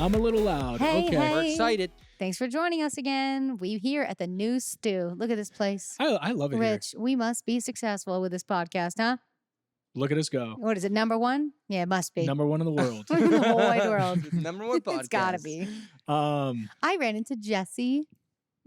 I'm a little loud. Hey, okay. hey. We're excited. Thanks for joining us again. We're here at the new stew. Look at this place. I love it Rich, we must be successful with this podcast, huh? here. Look at us go. What is it, number one? Yeah, it must be. Number one in the world. In the whole wide world. Number one podcast. It's gotta be. um, I ran into Jesse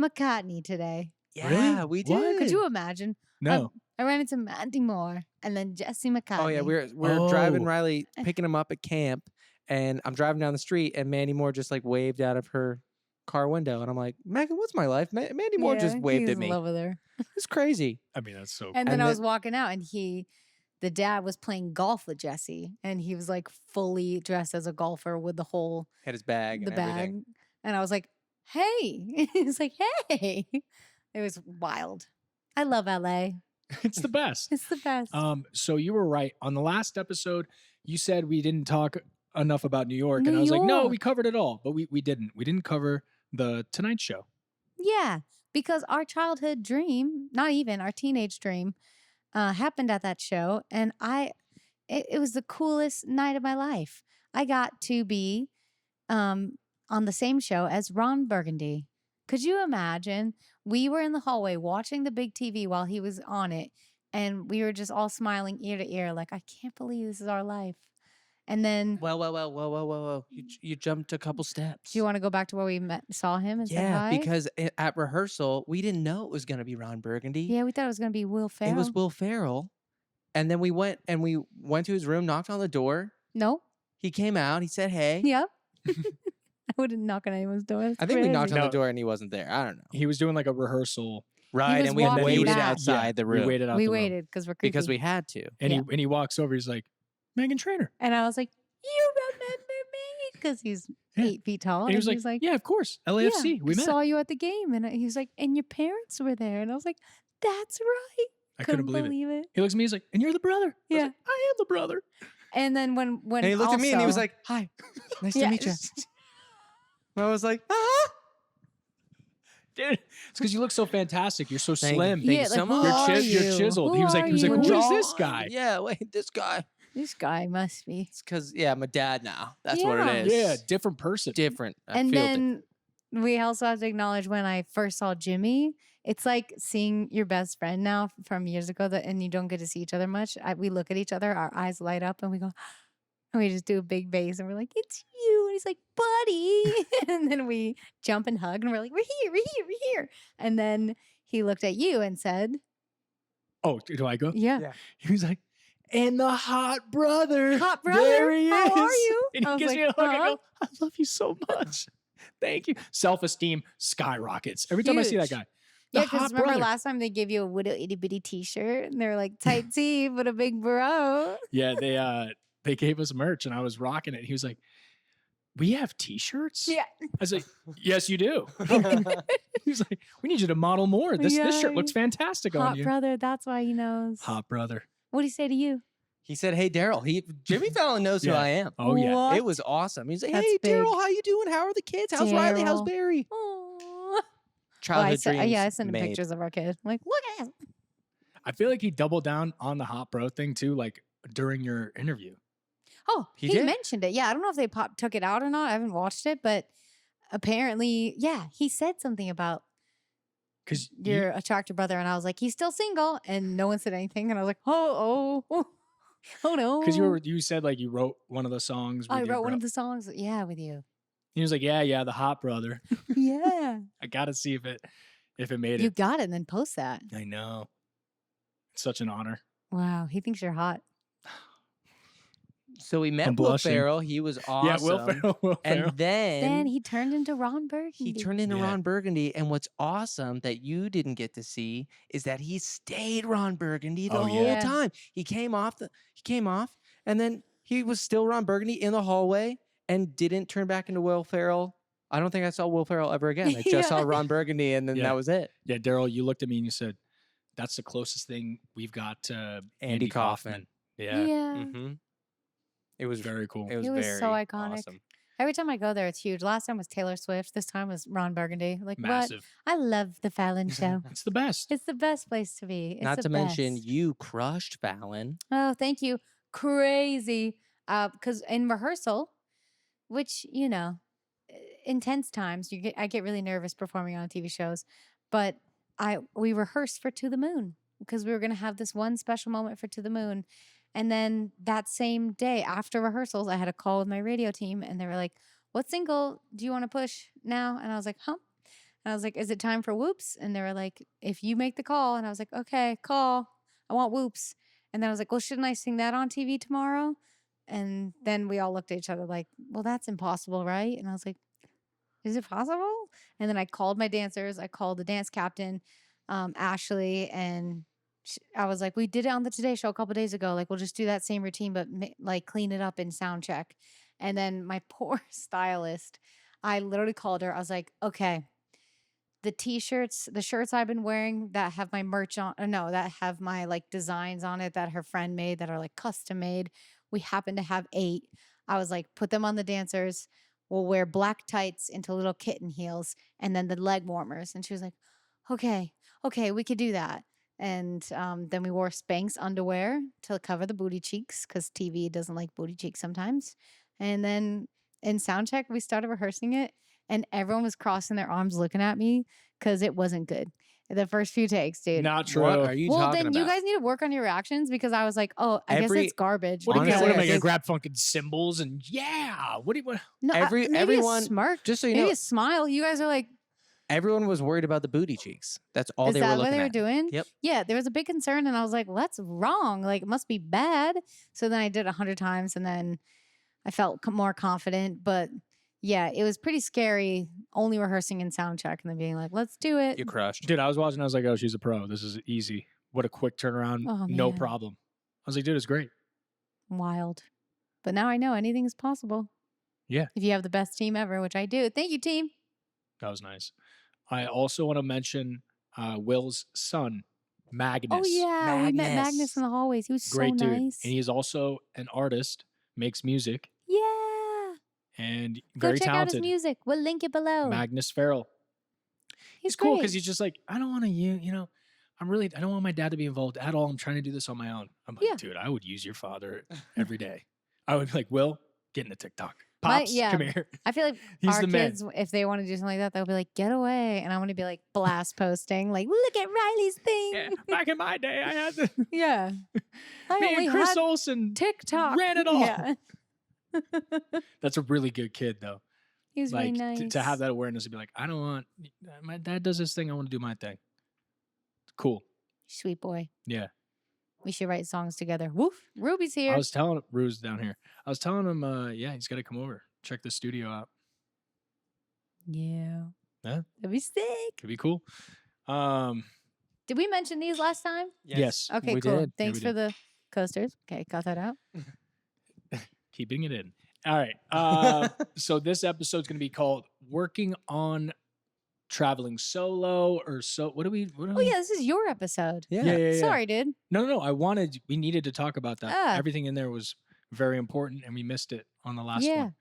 McCartney today. Yeah, Really? we What? did. Could you imagine? no. I ran into Mandy Moore and then Jesse McCartney. Oh yeah, we're Oh. driving Riley, picking him up at camp, and I'm driving down the street, and Mandy Moore just like waved out of her car window, and I'm like, Megan, what's my life? Mandy Moore just waved he's at me. in love with her. It's crazy. I mean, that's so And then And I then- was walking out and the dad was playing golf with Jesse and he was like fully dressed as a golfer with the whole, Had his bag the and bag. everything. And I was like, hey, he was like, hey, it was wild. I love LA. it's the best. It's the best. So you were right. On the last episode, you said we didn't talk enough about New York. And New I was like, no, York. we covered it all. But we didn't. We didn't cover the Tonight Show. Yeah, because our childhood dream, not even our teenage dream, happened at that show. And it was the coolest night of my life. I got to be on the same show as Ron Burgundy. Could you imagine? We were in the hallway watching the big TV while he was on it. And we were just all smiling ear to ear, like, I can't believe this is our life. And then, Whoa. You jumped a couple steps. do you want to go back to where we saw him and said Yeah, hi? because at rehearsal, we didn't know it was going to be Ron Burgundy. Yeah, we thought it was going to be Will Ferrell. It was Will Ferrell. And then we went to his room, knocked on the door. No? He came out. He said, hey. Yep. I wouldn't knock on anyone's door. That's I think we knocked crazy. on No. the door and he wasn't there. I don't know. He was doing like a rehearsal. Right, was and we had walking waited back. outside the room. We waited out We the room. waited because we're creepy. because we had to. And Yeah. he walks over. He's like, Meghan Trainor. And I was like, you remember me? Because he's Yeah. 8 feet tall. And he was like, yeah, of course. LAFC. yeah, we met. saw you at the game. And he was like, and your parents were there. And I was like, that's right. I couldn't believe it. it. He looks at me. He's like, and you're the brother. I was Yeah. like, I am the brother. And then when And he looked at me and he was also- like, hi, nice Yeah. to meet you. I was like, Dude, it's because you look so fantastic. You're so Thank slim. you Yeah, so like, who much. are You're you? chiseled. He was like, Who who is are this you? guy? Yeah, wait, this guy. This guy must be. It's because, yeah, I'm a dad now. That's what Yeah. it is. Yeah, different person. Different. I And feel then we also have to acknowledge when I first saw Jimmy, it's like seeing your best friend now from years ago and you don't get to see each other much. We look at each other, our eyes light up and we go, and we just do a big bass and we're like, it's you. And he's like, buddy. And then we jump and hug and we're like, we're here. And then he looked at you and said, Oh, do I go? yeah. He was like, and the hot brother. Hot brother, There he is. how are you? And I he was gives like, me a hug. I "Huh?" go, I love you so much. Thank you. Self-esteem skyrockets every time I see that Huge. guy. The Yeah, because hot remember brother. last time they gave you a little itty bitty t-shirt and they were like tight tee, but a big bro. Yeah, they gave us merch and I was rocking it. He was like, we have t-shirts? Yeah. I was like, yes, you do. He was like, we need you to model more. This shirt Yeah. looks fantastic on Hot you. brother, that's why he knows. Hot brother. What'd he say to you? he said, hey, Daryl. Jimmy Fallon knows who Yeah. I am. Oh, yeah. What? It was awesome. He's like, That's hey, big. Daryl, how you doing? How are the kids? How's Riley? How's Daryl. Barry? Aw. Oh, Childhood dreams yeah, I sent him made. pictures of our kid. I'm like, look at him. I feel like he doubled down on the hot bro thing too, like during your interview. Oh, He he did? mentioned it. Yeah, I don't know if they took it out or not. I haven't watched it, but apparently, yeah, he said something about Because your attractive brother, and I was like, he's still single, and no one said anything, and I was like, oh no, because you said like you wrote one of the songs. I with your wrote one bro- of the songs, yeah, with you. He was like, yeah, the hot brother. Yeah, I gotta see if it made you it. got it, and then post that. I know. It's such an honor. Wow, he thinks you're hot. So we I'm met Will blushing. Ferrell. He was awesome. Yeah, Will Ferrell. Will Ferrell. And Then he turned into Ron Burgundy. he turned into Yeah. Ron Burgundy. And what's awesome that you didn't get to see is that he stayed Ron Burgundy the Oh, whole yeah. time. He came off, and then he was still Ron Burgundy in the hallway and didn't turn back into Will Ferrell. I don't think I saw Will Ferrell ever again. I just saw Yeah. Ron Burgundy, and then Yeah. that was it. Yeah, Daryl, you looked at me and you said, "That's the closest thing we've got to Andy Kaufman. Yeah, Yeah. Mm-hmm. It was very cool. It was, It was very so iconic. awesome. Every time I go there, it's huge. Last time was Taylor Swift. This time was Ron Burgundy. Like, what? Massive. I love the Fallon show. It's the best. It's the best place to be. It's Not the to mention, best. you crushed Fallon. Oh, thank you. Crazy. Because in rehearsal, which, you know, intense times. I get really nervous performing on TV shows, but we rehearsed for To the Moon because we were going to have this one special moment for To the Moon. And then that same day after rehearsals, I had a call with my radio team and they were like, what single do you want to push now? And I was like, huh? And I was like, is it time for Whoops? And they were like, if you make the call. And I was like, okay, call. I want Whoops. And then I was like, well, shouldn't I sing that on TV tomorrow? And then we all looked at each other like, well, that's impossible, right? And I was like, is it possible? And then I called my dancers. I called the dance captain, Ashley, and I was like, we did it on the Today Show a couple days ago. Like, we'll just do that same routine, but like clean it up in sound check. And then my poor stylist, I literally called her. I was like, okay, the t-shirts, the shirts I've been wearing that have my merch on, that have my like designs on it that her friend made that are like custom made. We happen to have 8. I was like, put them on the dancers. We'll wear black tights into little kitten heels and then the leg warmers. And she was like, okay, we could do that. And then we wore Spanx underwear to cover the booty cheeks because TV doesn't like booty cheeks sometimes. And then in sound check, we started rehearsing it and everyone was crossing their arms looking at me because it wasn't good. The first few takes, dude. Not true. What are you Well, talking then about? you guys need to work on your reactions because I was like, oh, I guess it's garbage. What am I Honestly, gonna I gonna think- grab fucking cymbals and yeah? What do you want? No, maybe everyone- a smirk, Just so you maybe know, a smile. You guys are like, everyone was worried about the booty cheeks. That's all is they were that what looking they were at. doing? Yep. Yeah, there was a big concern, and I was like, well, that's wrong. Like, it must be bad. So then I did 100 times, and then I felt more confident. But yeah, it was pretty scary only rehearsing in sound check and then being like, let's do it. You crushed. Dude, I was watching. I was like, oh, she's a pro. This is easy. What a quick turnaround. Oh, No man. problem. I was like, dude, it's great. Wild. But now I know anything is possible. Yeah. If you have the best team ever, which I do. Thank you, team. That was nice. I also want to mention Will's son, Magnus. Oh, yeah. We met Magnus. Magnus in the hallways. He was Great so dude. nice. And he is also an artist, makes music, Yeah. and Go very check out his talented. music. We'll link it below. Magnus Ferrell. He's cool great. because he's just like, I don't want to, I don't want my dad to be involved at all. I'm trying to do this on my own. I'm like, Yeah. dude, I would use your father every day. I would be like, Will, get into TikTok. My- Pops, yeah. come here. I feel like He's our the man. kids, if they want to do something like that, they'll be like, get away. And I want to be like blast posting, like, look at Riley's thing. Yeah, back in my day, I had to. Yeah. I Me only and Chris had Olsen TikTok. ran it all. Yeah. That's a really good kid, though. He was Like really nice. to have that awareness to be like, I don't want my dad does this thing. I want to do my thing. Cool. Sweet boy. Yeah. We should write songs together. Woof. Ruby's here. I was telling Rue's down here. I was telling him, yeah, he's got to come over, check the studio out. Yeah. Yeah. That'd be sick. Could be cool. Did we mention these last time? Yes. Okay, we cool. did. Thanks we for the coasters. Okay, got that out. Keeping it in. All right. So this episode's going to be called "Working on Traveling Solo" or so. What do we? Oh, yeah, this is your episode. Yeah. Sorry, dude. No. We needed to talk about that. Ah. Everything in there was very important, and we missed it on the last Yeah. one.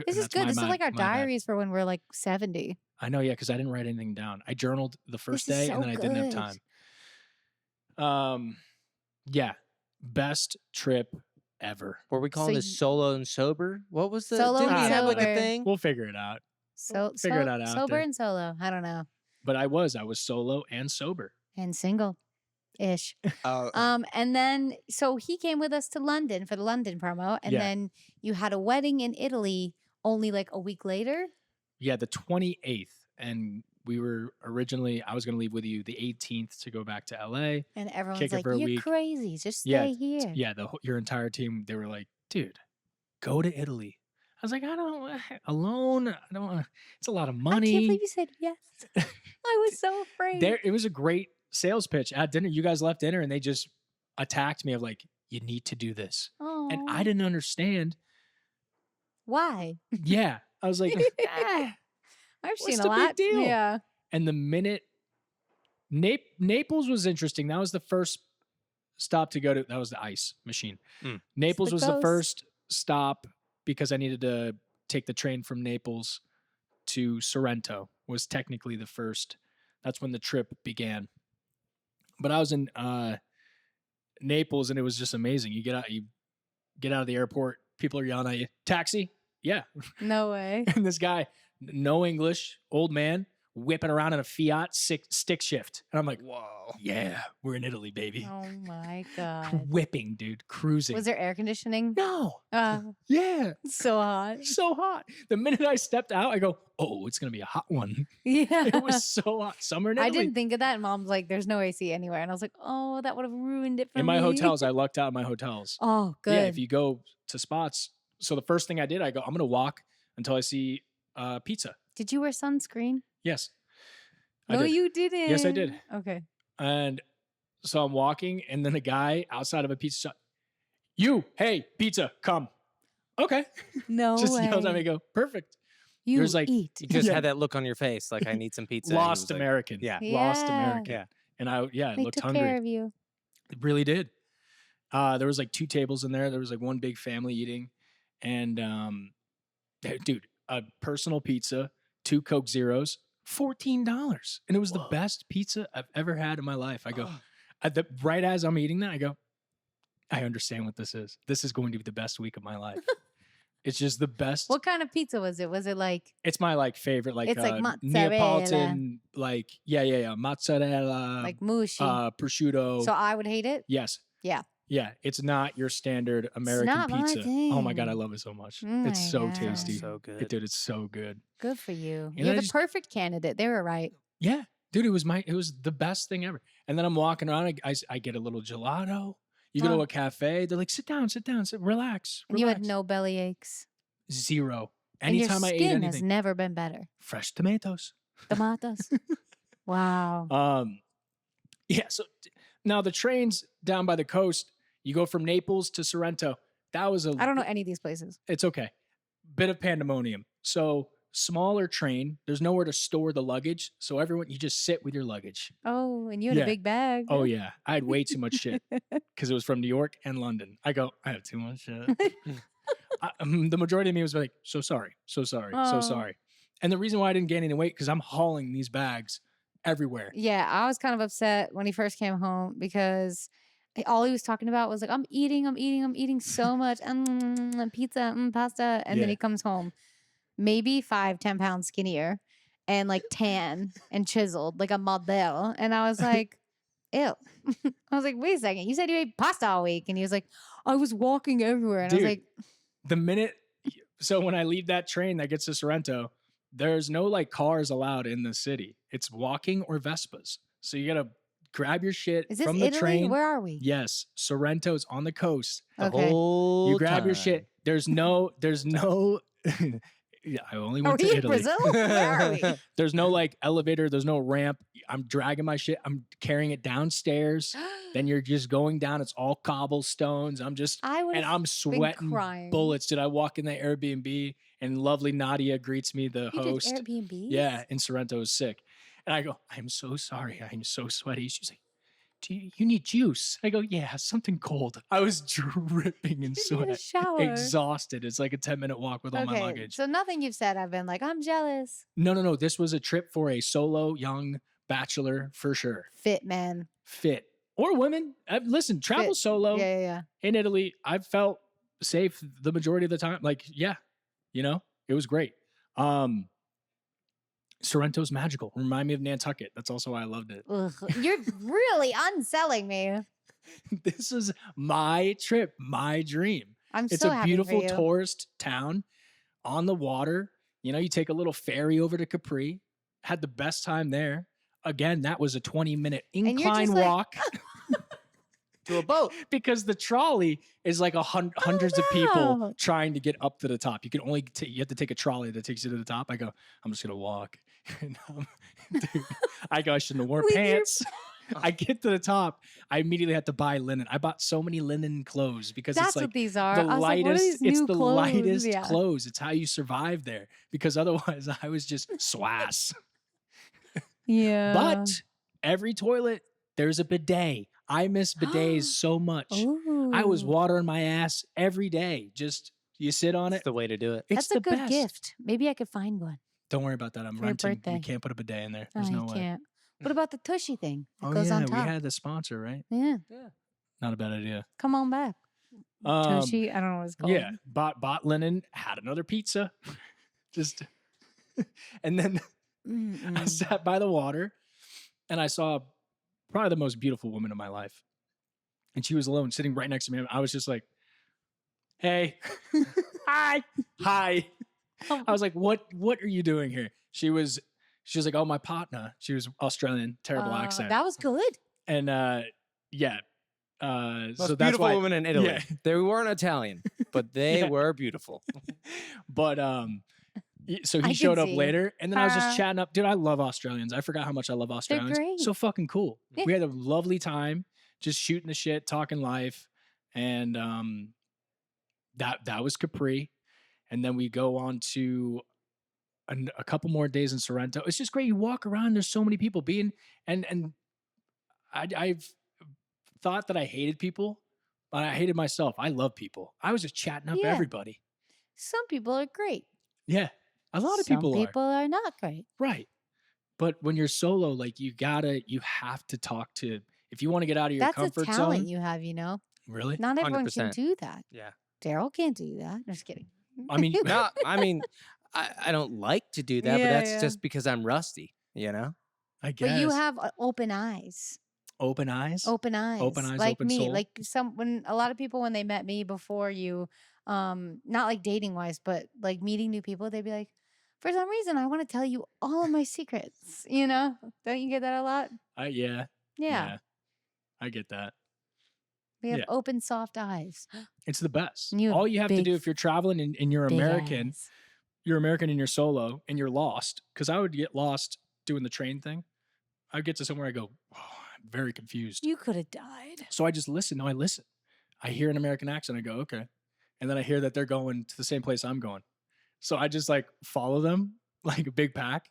This is good. This is like our diaries for when we're like 70. I know, yeah, because I didn't write anything down. I journaled the first This is day, and so then I didn't have good. time. Yeah, best trip ever. Were we calling So this solo and sober? What was the? Solo Didn't we and have like a sober. thing? We'll figure it out. Sober Figure it out after. and solo. I don't know. But I was solo and sober. And single ish. Oh, And then so he came with us to London for the London promo. And Yeah. then you had a wedding in Italy only like a week later. Yeah, the 28th, and we were originally. I was going to leave with you the 18th to go back to LA. And everyone's Kick it like, for a you're week. crazy. Just Yeah, stay here. Yeah, your entire team. They were like, dude, go to Italy. I was like, I don't alone. I don't want. It's a lot of I money. can't believe you said yes. I was so afraid. There, it was a great sales pitch at dinner. You guys left dinner and they just attacked me of like, you need to do this. And I Aw. didn't understand. Why? Yeah. I was like, "Ah." I've What's seen a the big lot. deal? Yeah. And the minute Naples was interesting. That was the first stop to go to. That was the ice machine. Mm. Naples the was the coast. first stop because I needed to take the train from Naples to Sorrento. Was technically the first. That's when the trip began. But I was in Naples and it was just amazing. You get out of the airport, people are yelling at you, taxi? Yeah. No way. And this guy no English, old man, whipping around in a Fiat stick shift. And I'm like, Whoa. yeah, we're in Italy, baby. Oh my God. Whipping, dude, cruising. Was there air conditioning? No. Uh, Yeah. so hot. So hot. The minute I stepped out, I go, oh, it's going to be a hot one. Yeah. It was so hot. Summer in I Italy. didn't think of that. And Mom's like, there's no AC anywhere. And I was like, oh, that would have ruined it for me. In my hotels, I lucked out in my hotels. Oh, good. Yeah, if you go to spots. So the first thing I did, I go, I'm going to walk until I see pizza. Did you wear sunscreen? Yes. No, you didn't. Yes, I did. Okay. And so I'm walking, and then a guy outside of a pizza shop, hey, pizza, come. Okay. No Just way. yells at me, go, perfect. You There's like- eat. You just Yeah. had that look on your face, like I need some pizza. and he Lost was like, American. yeah. Lost Yeah. American. Yeah. And I They looked took hungry. care of you. It really did. There was like 2 tables in there. There was like one big family eating. And dude, a personal pizza, 2 Coke Zeros, $14. And it was the best pizza I've ever had in my life. I go, right as I'm eating that, I go, I understand what this is. This is going to be the best week of my life. It's just the best. What kind of pizza was it? Was it like It's my like favorite, like It's like mozzarella. Neapolitan, like mozzarella, like mushy? prosciutto. So I would hate it. Yes. Yeah. Yeah, it's not your standard American not my pizza. Oh my god, I thing. love it so much. Oh It's my so God. tasty. So good. Dude, it's so good. Good for you. And You're I the just- perfect candidate. They were right. Yeah, dude, it was the best thing ever. And then I'm walking around, I get a little gelato. You go to Oh. a cafe, they're like, sit down, relax. And you had relax." no belly aches. Zero. And your Anytime I ate skin has anything, never been better. fresh tomatoes. Tomatoes. Wow. Yeah. So now the trains down by the coast, you go from Naples to Sorrento. That was I don't know any of these places. It's okay. Bit of pandemonium. So smaller train. There's nowhere to store the luggage. So everyone, you just sit with your luggage. Oh, and you had Yeah. a big bag. Oh yeah, I had way too much shit because it was from New York and London. I go, I have too much shit. The majority of me was like, so sorry, so sorry, so Oh. sorry. And the reason why I didn't gain any weight because I'm hauling these bags everywhere. Yeah, I was kind of upset when he first came home because all he was talking about was like, I'm eating so much. Pizza, pasta. And then Yeah. he comes home maybe 5-10 pounds skinnier and like tan and chiseled like a model. And I was like, ew. I was like, wait a second. You said you ate pasta all week. And he was like, I was walking everywhere. And I Dude. was like, The minute, so when I leave that train that gets to Sorrento, there's no like cars allowed in the city. It's walking or Vespas. So you gotta grab your shit is this from the Italy? train. Where are we? Yes, Sorrento's on the coast. The Okay. whole You grab your time. shit. There's no. Yeah, I only Are went we to in Italy. Brazil? Where are we? There's no like elevator. There's no ramp. I'm dragging my shit. I'm carrying it downstairs. Then you're just going down. It's all cobblestones. I'm just I would and have I'm sweating crying. bullets. Did I walk in the Airbnb and lovely Nadia greets me, the You host? did Airbnb? Yeah, in Sorrento is sick. And I go, I'm so sorry. I'm so sweaty. She's like, you need juice? I go, yeah, something cold. I was dripping in You need a sweat. shower. Exhausted. It's like a 10-minute walk with all my luggage. So nothing you've said, I've been like, I'm jealous. No. This was a trip for a solo young bachelor for sure. Fit man. Fit. Or women. Listen, travel Fit. solo Yeah. in Italy. I've felt safe the majority of the time. Like, yeah, it was great. Sorrento's magical. Remind me of Nantucket. That's also why I loved it. Ugh, you're really unselling me. This is my trip, my dream. I'm It's so a happy beautiful for you. tourist town on the water. You take a little ferry over to Capri. Had the best time there. Again, that was a 20-minute you're incline just like, walk to a boat. because the trolley is like hundreds of people wow. trying to get up to the top. You can only you have to take a trolley that takes you to the top. I go, I'm just gonna walk. And, dude, I go, I shouldn't have worn With your- pants. I get to the top. I immediately had to buy linen. I bought so many linen clothes because That's it's like what these are. the I was like, what are lightest. these It's new the clothes? lightest Yeah. clothes. It's how you survive there. Because otherwise, I was just swass. Yeah. But every toilet, there's a bidet. I miss bidets so much. I was Ooh. watering my ass every day. Just you sit on It's it. the way to do it. It's That's a the good best. gift. Maybe I could find one. Don't worry about that. I'm For your renting. birthday. You can't put a bidet in there. Oh, There's no you way. can't. What about the tushy thing? It Oh goes yeah, on we top. had the sponsor, right? Yeah. Not a bad idea. Come on back. Tushy. I don't know what it's called. Yeah, bought linen. Had another pizza. Just And then I Mm-mm. sat by the water and I saw probably the most beautiful woman in my life. And she was alone sitting right next to me. I was just like, hey, hi, hi. I was like, what are you doing here? She was like, oh, my partner. She was Australian, terrible accent. That was good. And yeah. Most So that's beautiful why, woman in Italy. yeah. They weren't Italian, but they Yeah. were beautiful. But so I he can showed up see. later, and then I was just chatting up. Dude, I love Australians. I forgot how much I love Australians. great. So fucking cool. Yeah. We had a lovely time, just shooting the shit, talking life, and that was Capri, and then we go on to a couple more days in Sorrento. It's just great. You walk around. There's so many people being, and I've thought that I hated people, but I hated myself. I love people. I was just chatting up Yeah. everybody. Some people are great. Yeah, a lot of Some people are not great. right. But when you're solo, like you have to talk to. If you want to get out of your That's a comfort talent zone, you have, you know. really. Not everyone can 100%. do that. Yeah. Daryl can't do that. Just kidding. I mean, No, I mean, I don't like to do that, but Yeah, that's yeah. just because I'm rusty, you know? I guess. But you have open eyes. open eyes. Open eyes. Like open me. soul. Like when a lot of people when they met me before you, not like dating wise, but like meeting new people, they'd be like, for some reason I want to tell you all of my secrets. You know? Don't you get that a lot? Yeah. Yeah. I get that. We have Yeah. open, soft eyes. It's the best. And you have All you have to big, do if you're traveling and you're Big American, eyes. you're American and you're solo and you're lost. Because I would get lost doing the train thing. I'd get to somewhere I go, oh, I'm very confused. You could have died. So I just listen. No, I listen. I hear an American accent. I go, okay. And then I hear that they're going to the same place I'm going. So I just like follow them like a big pack.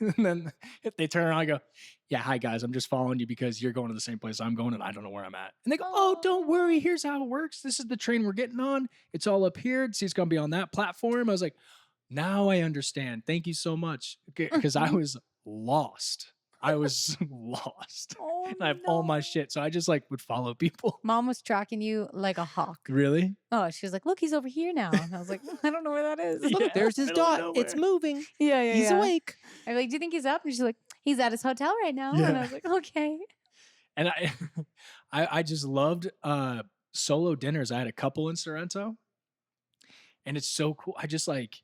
And then if they turn around, I go, yeah, hi guys. I'm just following you because you're going to the same place I'm going and I don't know where I'm at. And they go, oh, don't worry. Here's how it works. This is the train we're getting on. It's all up here. See, it's going to be on that platform. I was like, now I understand. Thank you so much. Because I was lost. I was lost. Oh, And I have all my shit. So I just like would follow people. Mom was tracking you like a hawk. Really? Oh, she was like, look, he's over here now. And I was like, I don't know where that is. Yeah. Look, there's his I don't dot. know It's where. moving. Yeah, He's awake. I'm like, do you think he's up? And she's like, he's at his hotel right now. And Yeah. I was like, okay. And I just loved solo dinners. I had a couple in Sorrento. And it's so cool. I just like,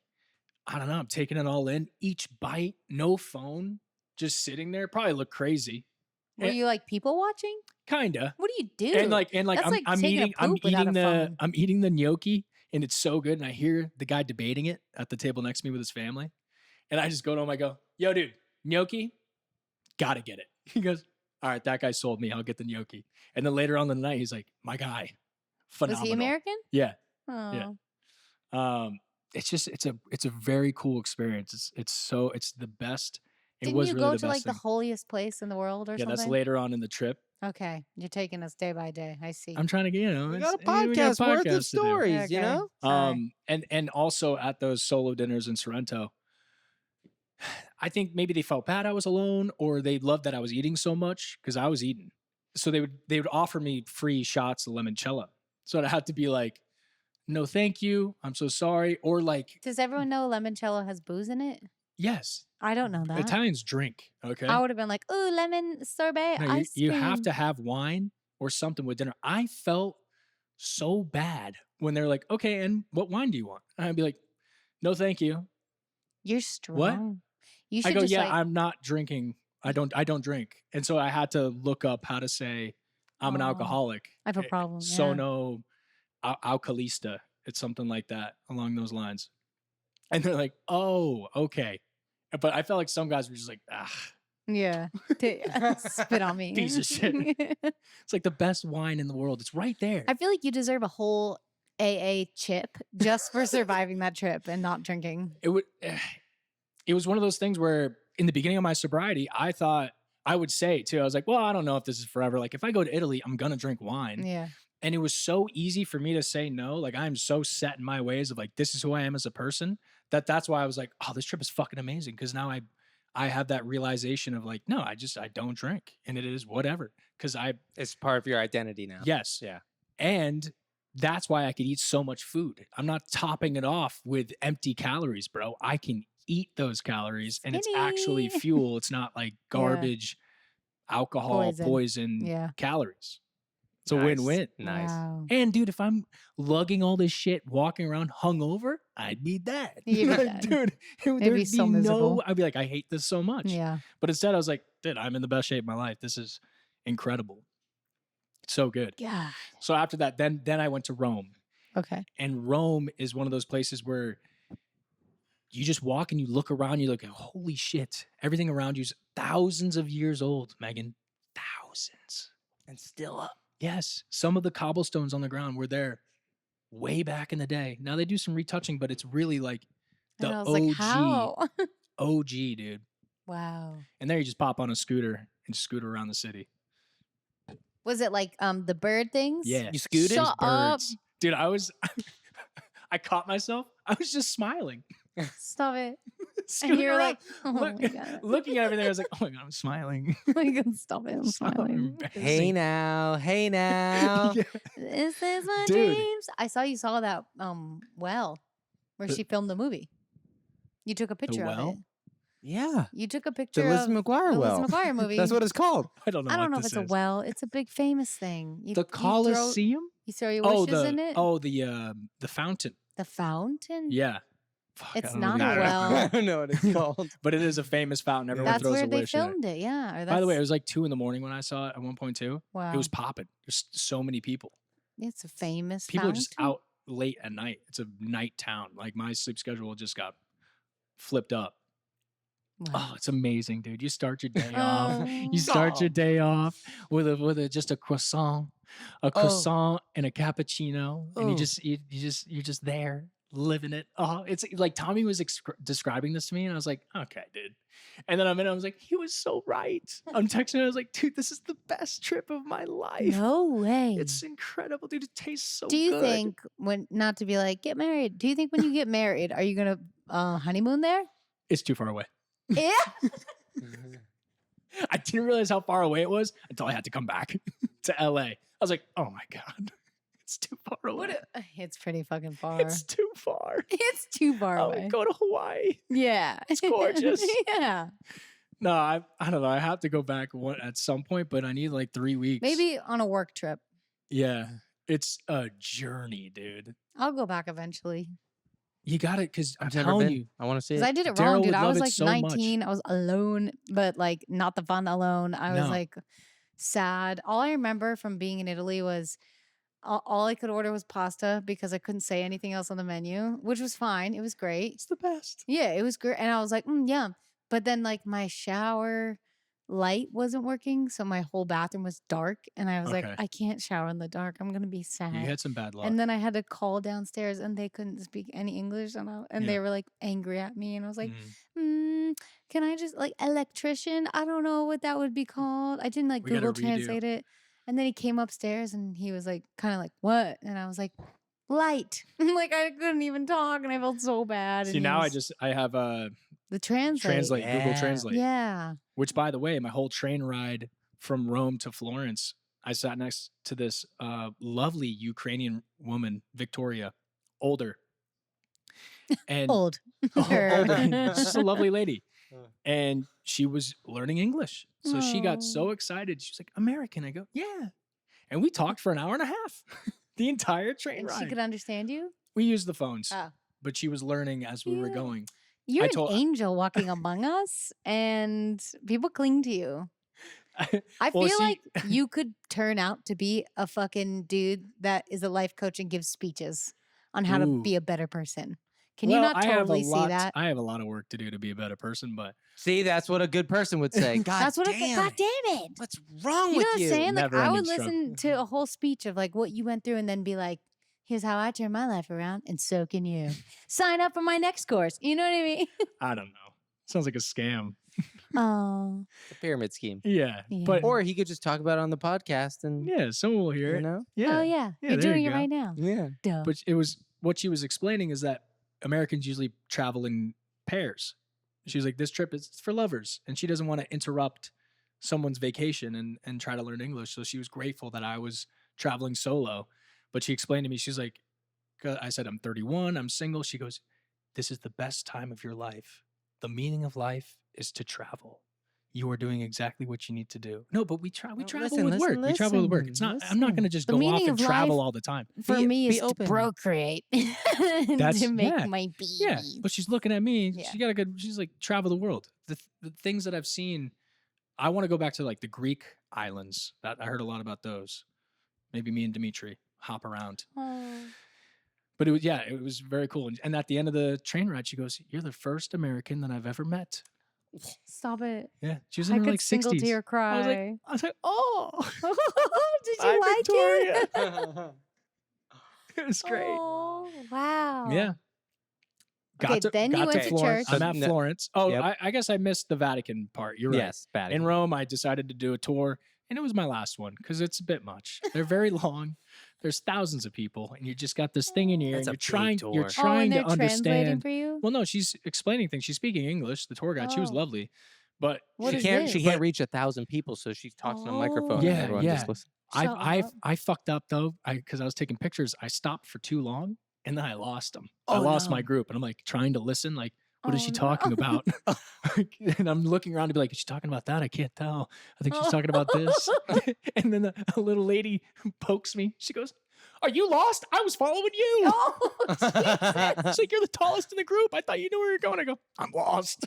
I don't know, I'm taking it all in. Each bite, no phone, just sitting there. Probably look crazy. Were And- you like people watching? Kinda. What do you do? And like That's I'm, like I'm taking a eating I'm poop without eating a the phone. I'm eating the gnocchi and it's so good. And I hear the guy debating it at the table next to me with his family. And I just go to him, I go, yo, dude, gnocchi, gotta get it. He goes, all right, that guy sold me. I'll get the gnocchi. And then later on in the night, he's like, my guy, phenomenal. Was he American? Yeah. Oh. It's just it's a very cool experience. It's the best. It Didn't was you really go the to best like the thing. holiest place in the world or Yeah, something? that's later on in the trip. Okay. You're taking us day by day. I see. I'm trying to get, We it's- got a we got a podcast worth podcast of to do. stories, you Okay. know? Sorry. And also at those solo dinners in Sorrento, I think maybe they felt bad I was alone, or they loved that I was eating so much because I was eating. So they would offer me free shots of limoncello. So I'd have to be like, no, thank you. I'm so sorry. Or like, Does everyone know limoncello has booze in it? yes, I don't know that. Italians drink. Okay. I would have been like, ooh, lemon sorbet, No, ice you have cream. to have wine or something with dinner. I felt so bad when they're like, okay, and what wine do you want? And I'd be like, no, thank you. You're strong. You I should go, just yeah, like, I'm not drinking. I don't drink. And so I had to look up how to say I'm an Oh, alcoholic. I have a problem. Yeah. Sono alkalista. It's something like that along those lines. And they're like, oh, okay. But I felt like some guys were just like, ah, Yeah. Spit on me. Piece of shit. It's like the best wine in the world. It's right there. I feel like you deserve a whole AA chip just for surviving that trip and not drinking. It was one of those things where in the beginning of my sobriety, I thought I would say too, I was like, well, I don't know if this is forever. Like if I go to Italy, I'm going to drink wine. Yeah. And it was so easy for me to say no. Like I'm so set in my ways of like, this is who I am as a person, that's why I was like, oh, this trip is fucking amazing. Cause now I have that realization of like, no, I don't drink and it is whatever. Cause It's part of your identity now. yes. Yeah. And that's why I could eat so much food. I'm not topping it off with empty calories, bro. I can eat those calories and it's actually Skinny. fuel. It's not like garbage, alcohol, poison Yeah. calories. It's a Nice. win-win. Nice. Wow. And dude, if I'm lugging all this shit, walking around hungover, I'd be dead. You'd be dead. Dude, It'd there'd be so miserable. I'd be like, I hate this so much. Yeah. But instead I was like, dude, I'm in the best shape of my life. This is incredible. It's so good. God. So after that, then I went to Rome. Okay. And Rome is one of those places where you just walk and you look around, you look, holy shit, everything around you is thousands of years old, Megan. Thousands. And still up. Yes. Some of the cobblestones on the ground were there way back in the day. Now they do some retouching, but it's really like the And I was OG. like, how? OG, dude. Wow. And there you just pop on a scooter and scooter around the city. Was it like the bird things? Yeah. You scooted? Shut up. Birds. Dude, I caught myself. I was just smiling. Stop it. And Scooting you're around, like, oh my God. looking at everything. I was like, oh my God, I'm smiling. Oh my God, stop it. I'm So smiling. Hey embarrassing. now. Hey now. Yeah. This is my Dude. dreams. I saw you saw that well where The- she filmed the movie. You took a picture of well? it. Yeah. You took a The picture Liz of McGuire the well. Liz McGuire movie. That's what it's called. I don't know. I don't know what if it's this a is. well. It's a big famous thing. The Coliseum? You throw your wishes in it. The fountain. The fountain. Yeah. Fuck, I It's don't know not the a exact well. name. I don't know what it's called. But it is a famous fountain. Everyone That's throws where a they wish in it. filmed it. Yeah. Or By the way, it that's- was like 2 a.m. when I saw it at one point too. wow. It was popping. There's so many people. It's a famous. People are just fountain. out late at night. It's a night town. Like my sleep schedule just got flipped up. Wow. Oh, it's amazing, dude. You start your day off. Oh. You start your day off with just a croissant, and a cappuccino, and you're just there living it. Oh, it's like Tommy was describing this to me, and I was like, okay, dude. And then I was like, he was so right. I'm texting. I was like, dude, this is the best trip of my life. No way. It's incredible, dude. It tastes so Do you good. think when not to be like get married? Do you think when you get married, are you gonna honeymoon there? It's too far away? Yeah. I didn't realize how far away it was until I had to come back to LA. I was like, oh my God, it's too far away. It's pretty fucking far. It's too far. It's too far I away. would go to Hawaii. Yeah. It's gorgeous. Yeah. No, I don't know. I have to go back at some point, but I need like 3 weeks. Maybe on a work trip. Yeah. It's a journey, dude. I'll go back eventually. You got it, because I'm I've never telling been. you. I want to see Because it. I did it Daryl wrong, would dude. I love was it like so much. 19. I was alone, but like not the fun alone. I was No. like sad. All I remember from being in Italy was all I could order was pasta because I couldn't say anything else on the menu, which was fine. It was great. It's the best. Yeah, it was great. And I was like, yum. But then like my shower light wasn't working. So my whole bathroom was dark. And I was like, Okay. I can't shower in the dark. I'm going to be sad. You had some bad luck. And then I had to call downstairs and they couldn't speak any English. And they Yeah. were like angry at me. And I was like, Mhm. can I just like electrician? I don't know what that would be called. I didn't like We gotta Google redo. Translate it. And then he came upstairs and he was like, kind of like, what? And I was like, light. Like I couldn't even talk and I felt so bad. See, and he now was- I have the translate. Google Yeah. Translate. Yeah. Which, by the way, my whole train ride from Rome to Florence, I sat next to this lovely Ukrainian woman, Victoria, older. And Old. older. She's just a lovely lady. Uh. And she was learning English. So she got Oh. so excited. She was like, American. I go, yeah. And we talked for an hour and a half, the entire train And ride. she could understand you? We used the phones, Oh. but she was learning as we were Yeah. going. You're I an told- angel walking among us and people cling to you. I Well, feel she- like you could turn out to be a fucking dude that is a life coach and gives speeches on how to Ooh. be a better person. Can you Well, not I have a totally see lot- that? I have a lot of work to do to be a better person, but See, that's what a good person would say. God That's what damn God it. damn it. What's wrong You know with what I'm you? saying? Like I Never-ending would struggle. listen to a whole speech of like what you went through and then be like, here's how I turn my life around and so can you. Sign up for my next course. You know what I mean? I don't know. Sounds like a scam. Oh. It's a pyramid scheme. Yeah, Yeah. but Or he could just talk about it on the podcast and, yeah, someone will hear you it. know? Yeah, Oh yeah. Yeah, You're there doing you it go. right now. Yeah. Duh. but it was what she was explaining is that Americans usually travel in pairs. She's like, this trip is for lovers, and she doesn't want to interrupt someone's vacation and try to learn English. So she was grateful that I was traveling solo. But she explained to me, she's like, I said, I'm 31, I'm single. She goes, this is the best time of your life the meaning of life is to travel. You are doing exactly what you need to do. No, but we travel with work. We travel with work. It's not. I'm not going to just The go meaning off and of travel life all the time. For me, be is to open. procreate. That's- to make yeah, my babies. Yeah, but she's looking at me. Yeah. She got a good. She's like travel the world. The things that I've seen. I want to go back to like the Greek islands. That I heard a lot about those. Maybe me and Dimitri hop around. Oh. But it was very cool. And at the end of the train ride, she goes, "You're the first American that I've ever met." Stop it. Yeah, she was I in her could like single 60s. tear cry. I was like, oh, Did bye, you like Victoria. it? It was great. Oh, wow. Yeah. Okay, then you went to Florence. church. I'm at Florence. Oh, Yep. I guess I missed the Vatican part. You're right. Yes, bad. In Rome, I decided to do a tour, and it was my last one because it's a bit much. They're very long. There's thousands of people, and you just got this thing in your ear, That's and a you're big trying. You're tour. trying and they're to translating understand. for you? Well, no, she's explaining things. She's speaking English. The tour guide, she was Oh. lovely, but What she is can't. this? She can't reach 1,000 people, so she talks on a microphone. Oh. and Yeah, everyone yeah. just listens. Shut up. I fucked up though. Because I was taking pictures. I stopped for too long, and then I lost them. I Oh, lost my no. group, and I'm like trying to listen, like. What is Oh, she no. talking about? And I'm looking around to be like, is she talking about that? I can't tell. I think she's talking about this. And then a little lady pokes me. She goes, "Are you lost? I was following you." Oh, It's like, you're the tallest in the group. I thought you knew where you're going. I go, I'm lost.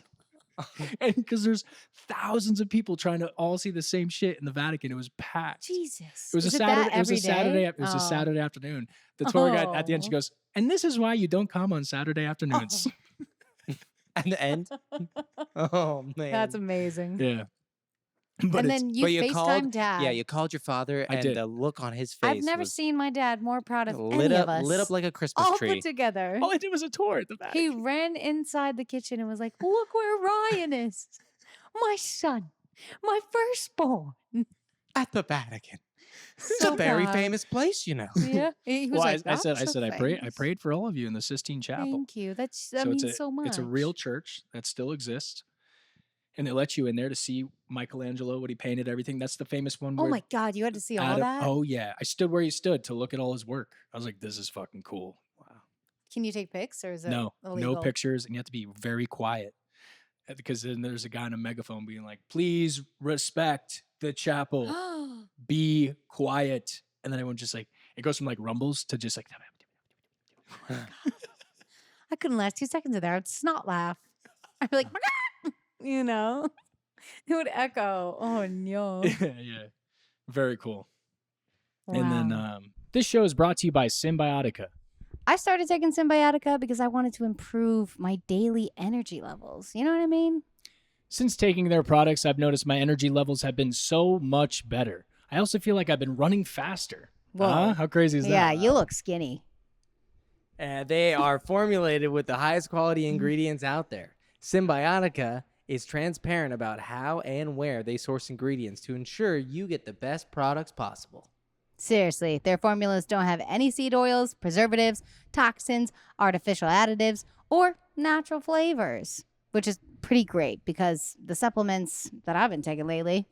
And because there's thousands of people trying to all see the same shit in the Vatican, it was packed. Jesus. It was Is a that Saturday. It was a every Saturday. day? It was a Oh. Saturday afternoon. The tour guide at the end, she Oh. goes, "And this is why you don't come on Saturday afternoons." At the end. Oh man. That's amazing. Yeah. But And it's- then you But you FaceTime called. dad. Yeah, you called your father, I and did. the look on his face. I've never was seen my dad more proud of lit any up, of us. lit up like a Christmas all tree. put together. all I did was a tour at the Vatican. He ran inside the kitchen and was like, "Look where Ryan is, my son, my firstborn." At the Vatican. It's So a very proud. famous place, you know. Yeah, he was Well, like, I said, "I'm so I famous." prayed for all of you in the Sistine Chapel. Thank you. That So means it's so much. It's a real church that still exists, and they let you in there to see Michelangelo, what he painted, everything. That's the famous one. Oh where my God, you had to see all Adam- that. Oh yeah, I stood where he stood to look at all his work. I was like, this is fucking cool. Wow. Can you take pics or is it No illegal? pictures, and you have to be very quiet because then there's a guy in a megaphone being like, "Please respect the chapel. Be quiet." And then everyone just like, it goes from like rumbles to just like. I couldn't last 2 seconds of there. I'd snot laugh. I'd be like, you know, it would echo. Oh no. Yeah, very cool. And then Wow. this show is brought to you by Symbiotica. I started taking Symbiotica because I wanted to improve my daily energy levels. You know what I mean? Since taking their products, I've noticed my energy levels have been so much better. I also feel like I've been running faster. Whoa. How crazy is that? Yeah, you look skinny. And they are formulated with the highest quality ingredients out there. Symbiotica is transparent about how and where they source ingredients to ensure you get the best products possible. Seriously, their formulas don't have any seed oils, preservatives, toxins, artificial additives, or natural flavors, which is pretty great because the supplements that I've been taking lately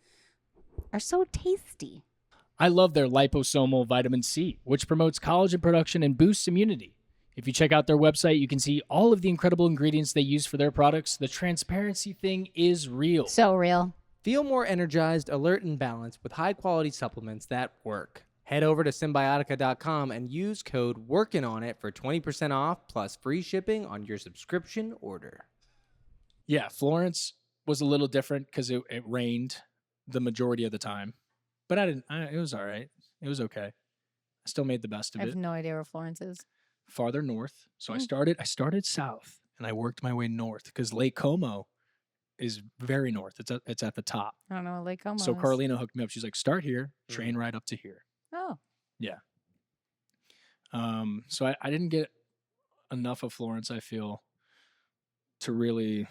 are so tasty. I love their liposomal vitamin C, which promotes collagen production and boosts immunity. If you check out their website, you can see all of the incredible ingredients they use for their products. The transparency thing is real. So real. Feel more energized, alert, and balanced with high-quality supplements that work. Head over to Symbiotica.com and use code WORKIN on it for 20% off plus free shipping on your subscription order. Yeah, Florence was a little different because it rained the majority of the time. But it was all right. It was okay. I still made the best of I it. have no idea where Florence is. Farther north. So I Mm. started south and I worked my way north because Lake Como is very north. It's at the top. I don't know what Lake Como So is. Carlina hooked me up. She's like, start here, train right up to here. Oh, So I didn't get enough of Florence, I feel, to really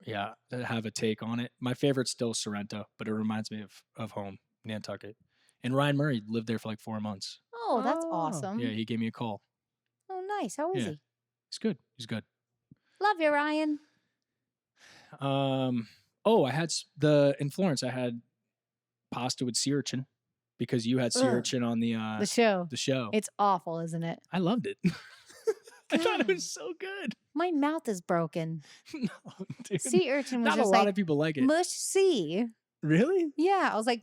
have a take on it. My favorite's still Sorrento, but it reminds me of home, Nantucket. And Ryan Murray lived there for like 4 months. oh, that's Oh. awesome. Yeah, he gave me a call. Oh, nice. How is Yeah. he? He's good. He's good. Love you, Ryan. I had in Florence, I had pasta with sea urchin because you had sea Ugh. urchin on the The show. show. It's awful, isn't it? I loved it. I thought it God. was so good. My mouth is broken. No, dude. Sea urchin was Not a just lot like of people like it. mush sea. Really? Yeah, I was like,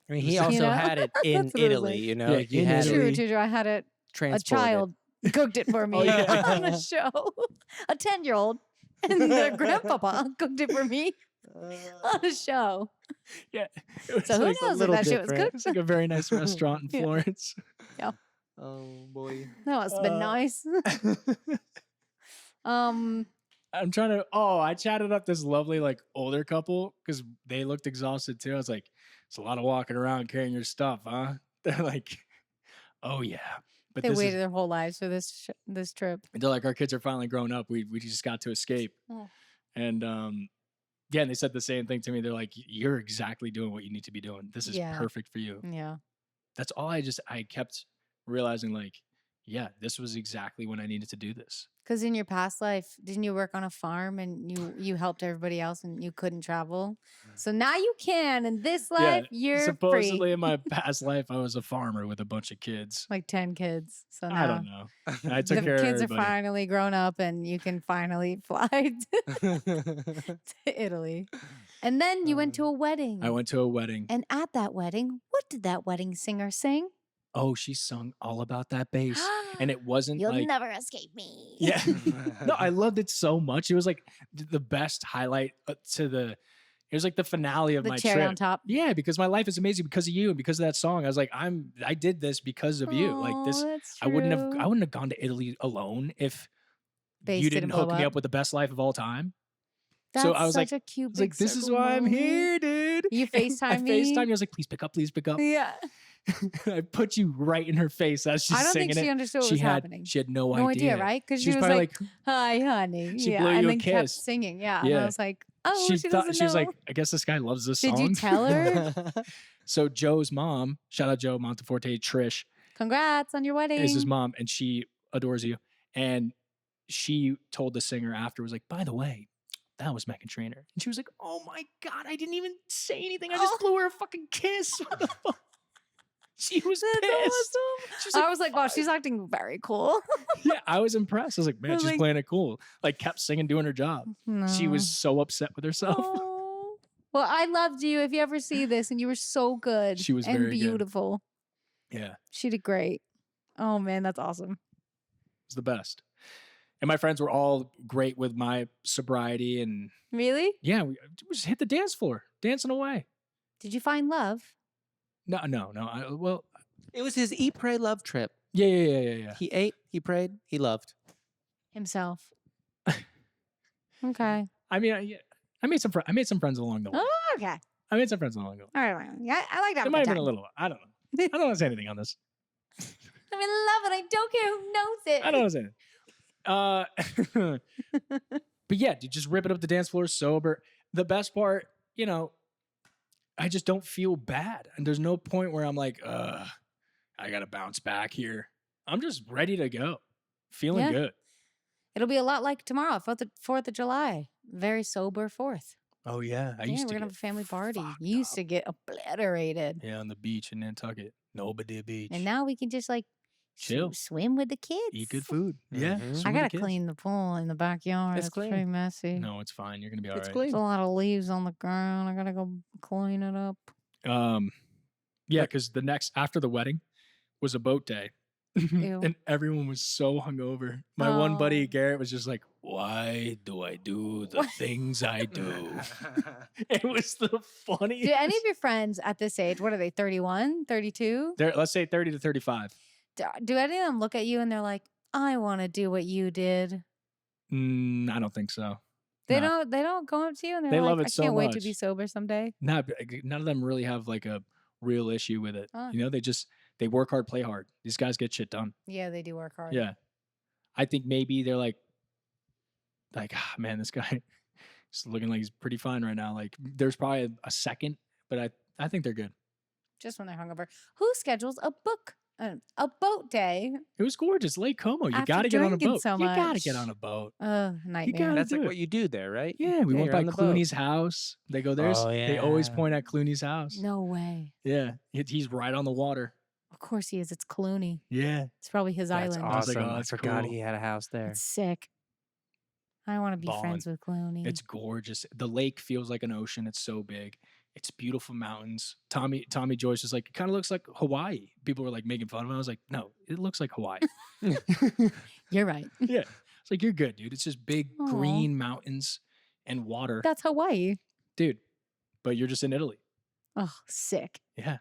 I mean, he You also know? had it in That's what it was Italy. like. You know, Yeah, you in had Italy. it true. I had it. A transported. child cooked it for me Oh, yeah. on the show. A 10-year-old, and their grandpapa cooked it for me on a show. Yeah. It was So who like, knows if little that shit was different. good? it's like a very nice restaurant in Yeah. Florence. Oh boy. That must have been Uh, nice. Um, I'm trying to. Oh, I chatted up this lovely like older couple because they looked exhausted too. I was like, "It's a lot of walking around carrying your stuff, huh?" They're like, "Oh yeah," but they this waited is. their whole lives for this trip. They're like, "Our kids are finally grown up. We just got to escape." Oh. And yeah, and they said the same thing to me. They're like, "You're exactly doing what you need to be doing. This is Yeah. perfect for you." Yeah. That's all. I kept realizing like, yeah, this was exactly when I needed to do this. Because in your past life, didn't you work on a farm and you helped everybody else and you couldn't travel? So now you can. In this life, you're Supposedly free. in my past life, I was a farmer with a bunch of kids. Like 10 kids. So now I don't know. I took the care of kids are everybody. finally grown up and you can finally fly to Italy. And then you went to a wedding. I went to a wedding. And at that wedding, what did that wedding singer sing? Oh, she sung all about that bass. And it wasn't You'll like never escape me. yeah. No, I loved it so much. It was like the best highlight to the. It was like the finale of The my cherry trip. on top. Yeah, because my life is amazing because of you and because of that song. I was like, I did this because of you. Like this, Oh, that's I wouldn't true. have gone to Italy alone if Bass you didn't didn't hook blow me up. up with the best life of all time. That's so I was such like, a cute I was like, big this is circle why I'm moment. here, dude. You I FaceTime me? FaceTime you. I was like, please pick up, please pick up. Yeah. I put you right in her face as she's I don't singing think she it. understood what was happening. She had no No idea. idea, right? Because She she was was probably like, "Hi, honey." she Yeah, blew and you a then kept kiss. singing. Yeah, and Yeah. I was like, "Oh, she she thought doesn't she was know." like, I guess this guy loves this Did song. you tell her? So Joe's mom, shout out Joe Monteforte, Trish Congrats on your wedding. is his mom, and she adores you. And she told the singer after, was like, by the way, that was Meghan Trainor. And she was like, oh my God, I didn't even say anything. I just blew her a fucking kiss. What the fuck? She was That's pissed. awesome. She was I was like, "Wow, she's acting very cool." yeah, I was impressed. I was like, man, was she's like- playing it cool. Like, kept singing, doing her job. She was so upset with herself. Oh. Well, I loved you. If you ever see this, and you were so good. She was and very good. beautiful. Yeah, She did great. Oh man, that's awesome. it's the best. And my friends were all great with my sobriety. And Really? yeah, we just hit the dance floor, dancing away. Did you find love No. Well, It was his eat, pray, love trip. yeah. He ate, he prayed, he loved. himself? Okay. I mean, I made some I made some friends along the way. Oh, okay. I made some friends along the way. All right. Yeah, I like that. It might have been a little. I don't know. I don't want to say anything on this. I'm in love and I don't care who knows it. I don't want to say anything. But yeah, dude, just rip it up the dance floor sober. The best part, you know, I just don't feel bad. And there's no point where I'm like, I got to bounce back here. I'm just ready to go. Feeling Yeah. good. It'll be a lot like tomorrow, 4th of July. Very sober 4th. Oh, yeah. I Yeah, used we're to gonna get have a family party. fucked You used up. to get obliterated. Yeah, on the beach in Nantucket. Nobody beach. And now we can just like Chill. swim with the kids. Eat good food. Yeah. Mhm. swim I with gotta the kids. clean the pool in the backyard. It's It's clean. pretty messy. No, it's fine. You're going to be all It's right. There's clean. a lot of leaves on the ground. I gotta go clean it up. Yeah, because after the wedding was a boat day. Ew. And everyone was so hungover. My one buddy Oh. Garrett was just like, "Why do I do the things I do?" It was the funniest. Do any of your friends at this age, what are they, 31, 32? They're, let's say 30 to 35. Do any of them look at you and they're like, I want to do what you did? I don't think so. They No. don't go up to you and they're They like, love it I so can't wait to much. be sober someday. None of them really have like a real issue with it. Oh. You know, they work hard, play hard. These guys get shit done. Yeah, they do work hard. Yeah. I think maybe they're like, man, this guy is looking like he's pretty fine right now. Like, there's probably a second, but I think they're good. Just when they're hungover. Who schedules a boat day? It was gorgeous. Lake Como. You After got to get on a drinking boat. so You got to much. get on a boat. Nightmare. gotta That's do like it. what you do there, right? Yeah, we Yeah, went you're by on the boat. Clooney's house. They go there. Oh, They always yeah. point at Clooney's house. No way. Yeah, he's right on the water. course he is. It's Clooney. Yeah. It's probably his That's island. I was like, awesome. oh, I that's forgot cool. he had a house there. It's sick. I want to be friends with Clooney. It's gorgeous. The lake feels like an ocean. It's so big. It's beautiful mountains. Tommy Joyce is like, it kind of looks like Hawaii. People were like making fun of him. I was like, no, it looks like Hawaii. You're right. Yeah. It's like, you're good, dude. It's just big Aw. green mountains and water. That's Hawaii. Dude, but you're just in Italy. Oh, sick. Yeah.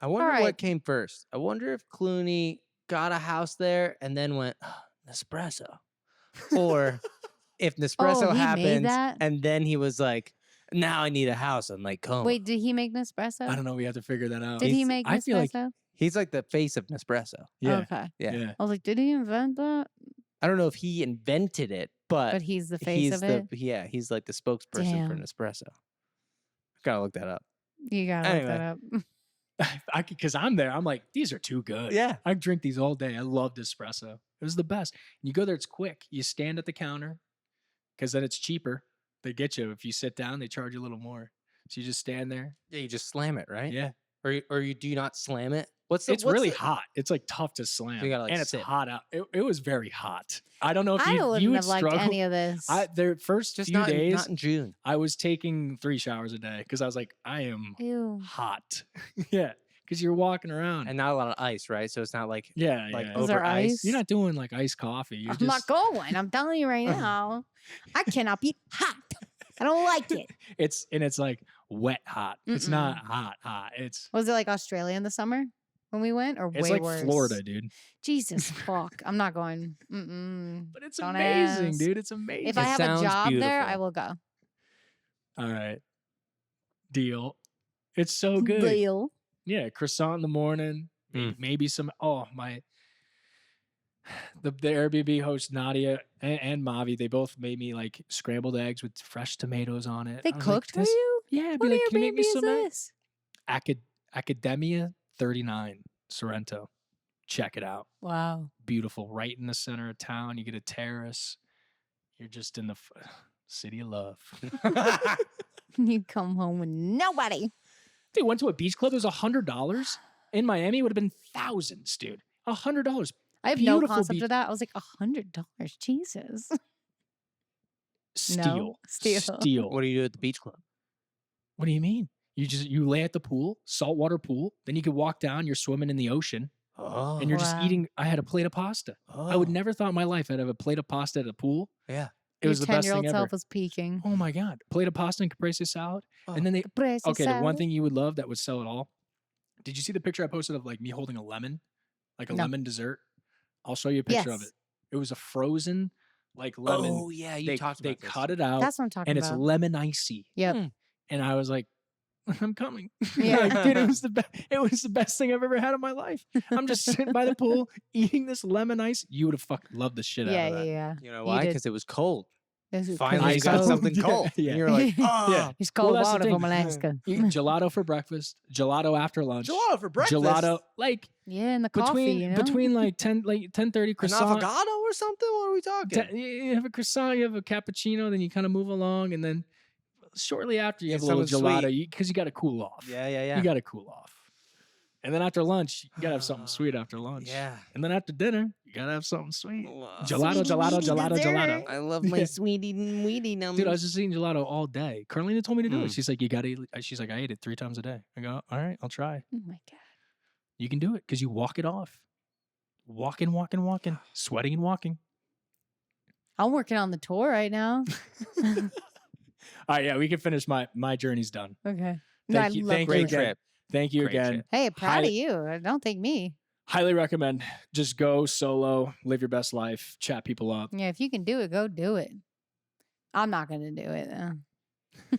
I wonder right. what came first. I wonder if Clooney got a house there and then went, Nespresso. Or if Nespresso he made happened that? and then he was like, now I need a house on Lake Como. Wait, did he make Nespresso? I don't know. We have to figure that out. Did he He's- make I feel like- Nespresso? He's like the face of Nespresso. Yeah. Okay. Yeah. Yeah. I was like, did he invent that? I don't know if he invented it, But he's the face of it. Yeah, he's like the spokesperson for Damn. Nespresso. Gotta look that up. You gotta look that up. Because I'm there. I'm like, these are too good. Yeah. I drink these all day. I love espresso. It was the best. And you go there, it's quick. You stand at the counter because then it's cheaper. They get you. If you sit down, they charge you a little more. So you just stand there. Yeah, you just slam it, right? Yeah. Or you do not slam it? It's It's really hot. It's like tough to slam. You gotta, like, and it's sit. hot out. It was very hot. I don't know if I you wouldn't would have liked struggle. any of this. The first just few not, days, not in June. I was taking 3 showers a day because I was like, I am Ew. hot. Yeah. Because you're walking around. And not a lot of ice, right? So it's not like yeah. like yeah. Is there over ice? You're not doing like iced coffee. You're I'm just, not going. I'm telling you right now. I cannot be hot. I don't like it. It's like wet hot. It's not hot. It's Was it like Australia in the summer when we went, or it's way like worse? Florida, dude. Jesus fuck. I'm not going. Mm-mm. But it's Don't amazing, ask. dude. It's amazing. If I have a sounds job there, I beautiful. will go. All right. Deal. It's so good. Deal. Yeah, croissant in the morning. Mm. Maybe some. Oh my. The Airbnb host Nadia and Mavi, they both made me like scrambled eggs with fresh tomatoes on it. They I was like, cooked for "This-" you? Yeah, I'd be What like, Airbnb can you make me is some eggs? this? Academia 39 Sorrento. Check it out. Wow. Beautiful, right in the center of town. You get a terrace. You're just in the city of love. You come home with nobody. Dude, went to a beach club. It was $100. In Miami, it would have been thousands, dude. $100. I have no Beautiful concept beach. of that. I was like, $100. Jesus. Steal. steal. Steal. what do you do at the beach club? What do you mean? You lay at the pool, saltwater pool. Then you could walk down. You're swimming in the ocean, Oh, and you're just Wow. eating. I had a plate of pasta. I would never thought in my life I'd have a plate of pasta at a pool. Yeah. It was the best 10-year-old thing ever. self was peeking. Oh my god, plate of pasta and caprese salad, and then they. Okay, the one thing you would love that would sell it all. Did you see the picture I posted of like me holding a lemon, like a No. lemon dessert? I'll show you a picture of Yes. it. It was a frozen like lemon. Oh yeah, you they talked they about this. cut it out, That's what I'm talking and it's about. lemon icy. Yep. And I was like, I'm coming. Yeah. Like, dude, it was the best thing I've ever had in my life. I'm just sitting by the pool eating this lemon ice. You would have fucking loved the shit out Yeah, of yeah, that. yeah. You know You why? did. Because it was cold. This is Finally, you Ice got cold. something Yeah, cold. yeah. And you're like, oh, Yeah. It's cold that's the water thing. from Alaska. Eat gelato for breakfast, gelato after lunch, gelato for breakfast. gelato like Yeah, and the coffee, between you know? between like 10:30 An croissant. avocado or something? What are we talking? You have a croissant, you have a cappuccino, then you kind of move along, and then shortly after you Yeah, have a little something gelato sweet. because you got to cool off. Yeah, yeah, yeah. You got to cool off. And then after lunch, you got to have something sweet after lunch. Yeah. And then after dinner, you got to have something sweet. Wow. Gelato, gelato. I love my Yeah. sweetie weedy numbers. Dude, I was just eating gelato all day. Carlina told me to do it. Mm. She's like, you got to eat. She's like, I ate it 3 times a day. I go, all right, I'll try. Oh my God. You can do it because you walk it off. Walking, sweating and walking. I'm working on the tour right now. All right, yeah, we can finish. My journey's done. Okay. Thank you, love thank you Great doing again. it. trip. Thank you Great again. trip. Hey, proud of Highly- you. Don't thank me. Highly recommend. Just go solo, live your best life, chat people up. Yeah, if you can do it, go do it. I'm not going to do it, though.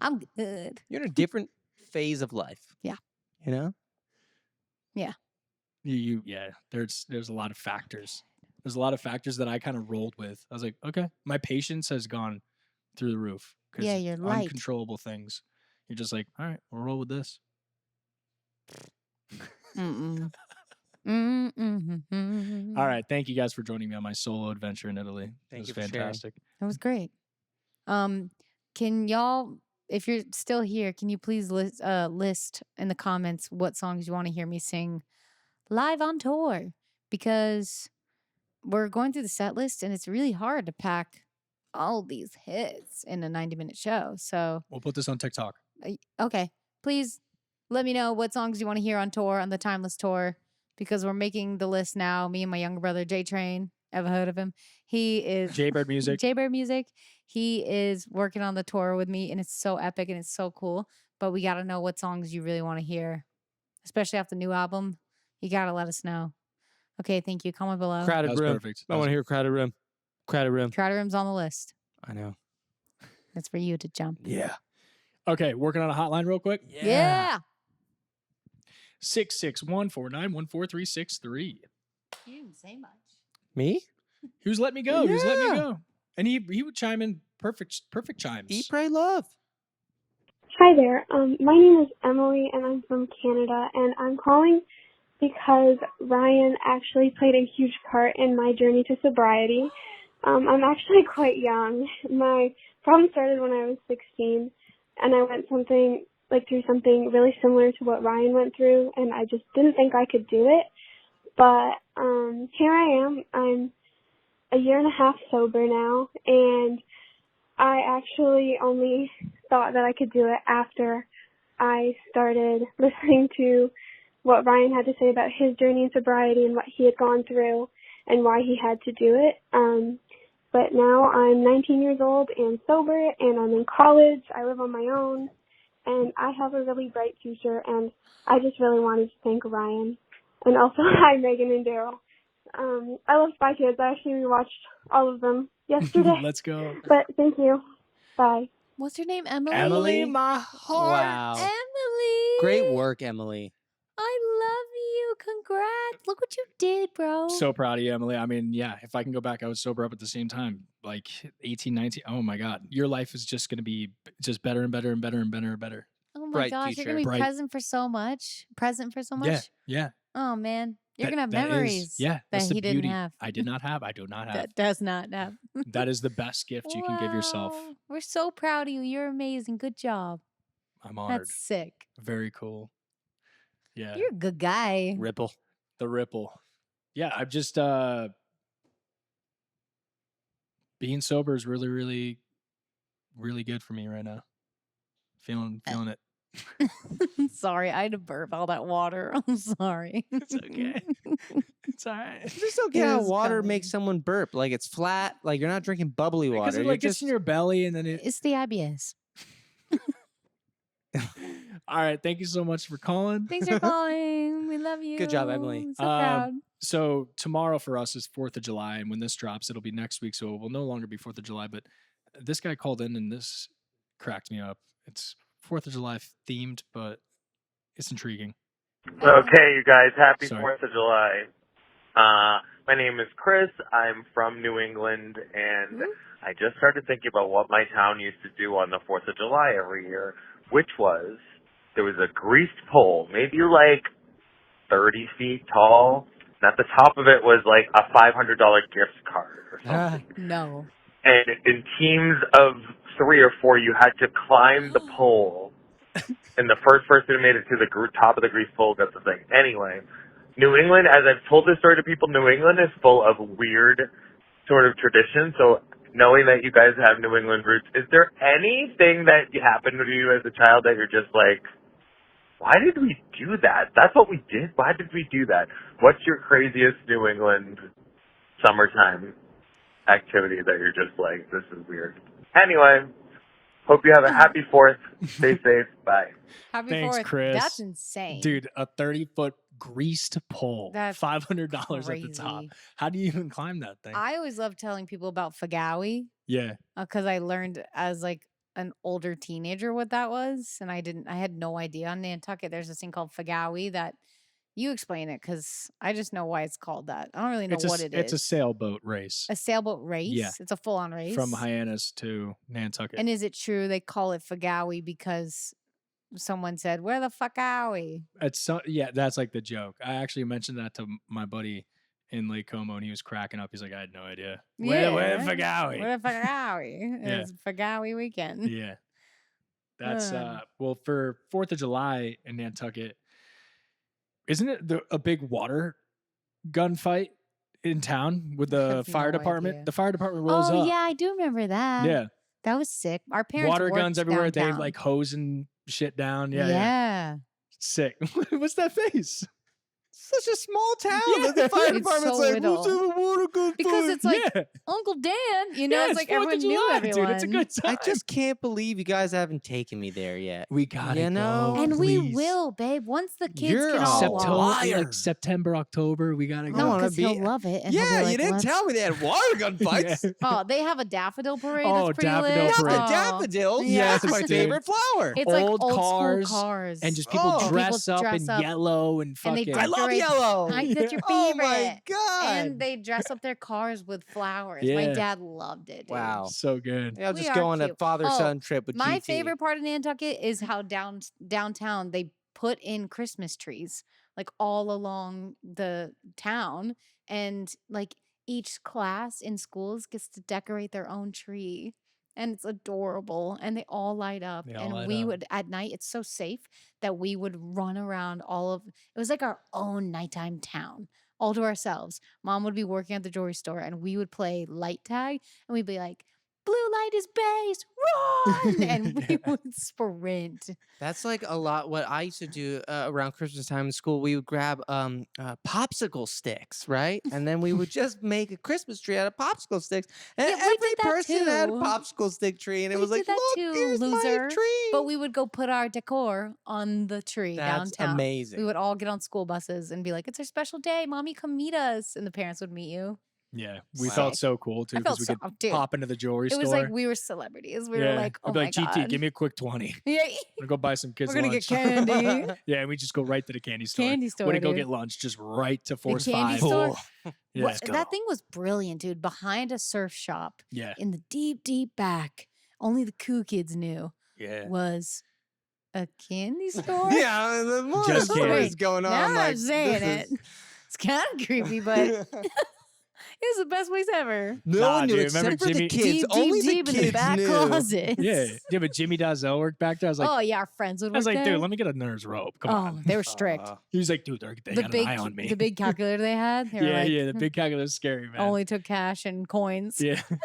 I'm good. You're in a different phase of life. Yeah. You know? Yeah, there's a lot of factors. There's a lot of factors that I kind of rolled with. I was like, okay, my patience has gone through the roof. 'Cause Yeah, you're light. uncontrollable things. You're just like, all right, we'll roll with this. Mm-mm. Mm-mm. All right, thank you guys for joining me on my solo adventure in Italy. Thank it was you for sharing. fantastic. That was great. Can y'all, if you're still here, can you please list in the comments what songs you want to hear me sing live on tour because we're going through the set list and it's really hard to pack all these hits in a 90-minute show. So We'll put this on TikTok. okay, please let me know what songs you want to hear on tour, on the Timeless tour, because we're making the list now. Me and my younger brother, J Train. Ever heard of him? He is Jaybird Music. Jaybird Music. He is working on the tour with me, and it's so epic and it's so cool. But we got to know what songs you really want to hear, especially off the new album. You got to let us know. Okay, thank you. Comment below. That Crowded was Room. perfect. I want to hear Crowded Room. Crowded Room. Crowded Room's on the list. I know. That's for you to jump. Yeah. Okay, working on a hotline real quick. Yeah. 661-491-4363. You didn't say much. Me? He was letting me go. He was letting me Yeah. go. And he would chime in perfect chimes. Eat, pray, love. Hi there. My name is Emily, and I'm from Canada, and I'm calling because Ryan actually played a huge part in my journey to sobriety. I'm actually quite young. My problem started when I was 16, and I went through something really similar to what Ryan went through, and I just didn't think I could do it. But here I am. I'm a year and a half sober now, and I actually only thought that I could do it after I started listening to what Ryan had to say about his journey in sobriety and what he had gone through and why he had to do it. But now I'm 19 years old and sober, and I'm in college. I live on my own, and I have a really bright future, and I just really wanted to thank Ryan. And also, hi, Meghan and Daryl. I love Spy Kids. I actually rewatched all of them yesterday. Let's go. But thank you. Bye. What's your name? Emily? Emily? My heart. Wow. Emily. Great work, Emily. I love you. Congrats. Look what you did, bro. So proud of you, Emily. I mean, yeah, if I can go back, I was sober up at the same time, like 18, 19. Oh my God. Your life is just going to be just better and better and better and better and better. Oh my Bright gosh, future. you're gonna be Bright. present for so much. Yeah. Yeah. Oh man, you're gonna have That is- memories. yeah. That's that the he beauty. didn't have. I did not have. I do not have. That does not have. That is the best gift you can give yourself. Wow. We're so proud of you. You're amazing. Good job. I'm honored. That's sick. Very cool. Yeah. You're a good guy. Ripple. The ripple. Yeah, I'm just being sober is really, really, really good for me right now. Feeling it. Sorry, I had to burp all that water. I'm sorry. It's okay. It's all right. Just don't get how was water coming. makes someone burp. Like it's flat. Like you're not drinking bubbly water. Because it You're like gets in your belly and then it. It's the IBS. All right. Thank you so much for calling. Thanks for calling. We love you. Good job, Emily. So proud. So tomorrow for us is 4th of July, and when this drops, it'll be next week. So it will no longer be 4th of July. But this guy called in, and this cracked me up. It's 4th of July themed, but it's intriguing. Okay, you guys, happy Sorry. 4th of July. My name is Chris. I'm from New England, and I just started thinking about what my town used to do on the 4th of July every year, which was there was a greased pole, maybe like 30 feet tall, and at the top of it was like a $500 gift card or something. No. And in teams of 3 or 4, you had to climb the pole, and the first person who made it to the top of the grease pole got the thing. Anyway, New England, as I've told this story to people, New England is full of weird sort of traditions. So knowing that you guys have New England roots, is there anything that happened to you as a child that you're just like, why did we do that? That's what we did. Why did we do that? What's your craziest New England summertime activity that you're just like, this is weird? Anyway, hope you have a happy 4th. Stay safe. Bye. Happy Thanks, 4th. Chris. That's insane. Dude, a 30-foot greased pole. That's $500 at the top. crazy. How do you even climb that thing? I always love telling people about Fagawi Yeah. because I learned as like an older teenager what that was, and I had no idea. On Nantucket, there's this thing called Fagawi that you explain it because I just know why it's called that. I don't really know what it is. It's a sailboat race A sailboat race. Yeah. It's a full-on race from Hyannis to Nantucket. And is it true they call it Fagawi because someone said, "Where the fuck are we?" Yeah, that's like the joke. I actually mentioned that to my buddy in Lake Como, and he was cracking up. He's like, I had no idea. Where the fuck are we? Where the fuck are we? Yeah. It's Fagawi weekend. Yeah. That's Uh. well, for 4th of July in Nantucket, isn't it a big water gunfight in town with the have fire no department? idea. The fire department rolls Oh up. yeah, I do remember that. Yeah. That was sick. Our parents Water guns worked everywhere. downtown. They like hosing shit down. Yeah. Yeah. Sick. What's that face? Such a small town. Yeah. that the fire It's department's so like, little. who's having a water gun Because fight?" it's like Yeah. Uncle Dan, you know, Yeah, it's like 4th of everyone knew July, everyone. Dude, it's a good time. I just can't believe you guys haven't taken me there yet. We gotta You know? go. And we please. will, babe. Once the kids You're can a all September, walk. liar. like September, October. We gotta I go. No, wanna because he'll be- love it. And he'll Yeah, be like, you didn't "Let's-" tell me they had water gun fights. Yeah. Oh, they have a daffodil parade. Oh, That's pretty daffodil lit. Not parade. the Oh. daffodils. Yes, That's my dude. favorite flower. It's like Old old cars school cars. And just people Oh. dress People up dress in up yellow and and they fucking. I love decorate- yellow. That's your Oh favorite. my god. And they dress up their cars with flowers. My Yeah. dad loved it. Dude. Wow. So good. Yeah, I'll We just are go on a cute. father-son trip with My GT. favorite part of Nantucket is how downtown they put in Christmas trees like all along the town, and like each class in schools gets to decorate their own tree. And it's adorable, and they all light up. They all And light we up. would at night. It's so safe that we would run around all of. It was like our own nighttime town, all to ourselves. Mom would be working at the jewelry store, and we would play light tag, and we'd be like, "Blue light is base, run!" And we would sprint. That's like a lot what I used to do around Christmas time in school. We would grab popsicle sticks, right? And then we would just make a Christmas tree out of popsicle sticks. And Yeah, we every did that person had a too. popsicle stick tree. And it We was did like, that look, too, here's loser. my tree. But we would go put our decor on the tree That's downtown. amazing. We would all get on school buses and be like, "It's our special day, mommy, come meet us." And the parents would meet you. Yeah, we Wow. felt so cool too I because felt we so, could dude. pop into the jewelry It store. was like we were celebrities. We were like, "Oh I'd be my like, god, GT, give me a quick 20. yeah, I'm gonna go buy some kids we're gonna lunch. get candy." Yeah, and we just go right to the candy store. Candy store, Wouldn't go dude. get lunch, just right to Force candy 5. store? Yeah, What- that thing was brilliant, dude. Behind a surf shop yeah, in the deep, deep back, only the cool kids knew yeah. was a candy store. Yeah, the more Just the kidding. stories going on. Now I'm like, I'm saying this it. It's kind of creepy, but it was the best place ever. No Nah, one knew dude, except remember for Jimmy- the kids. Deep, Only deep, the deep in the kids back knew. closet. Yeah, but Jimmy Dazzell worked back there. I was like, oh yeah, our friends would work I was like, there. dude, let me get a nurse rope. Come oh, on. they were strict. He was like, dude, they got an eye on me. the big calculator they had. They were yeah, like, yeah, the big calculator is scary, man. only took cash and coins. Yeah, It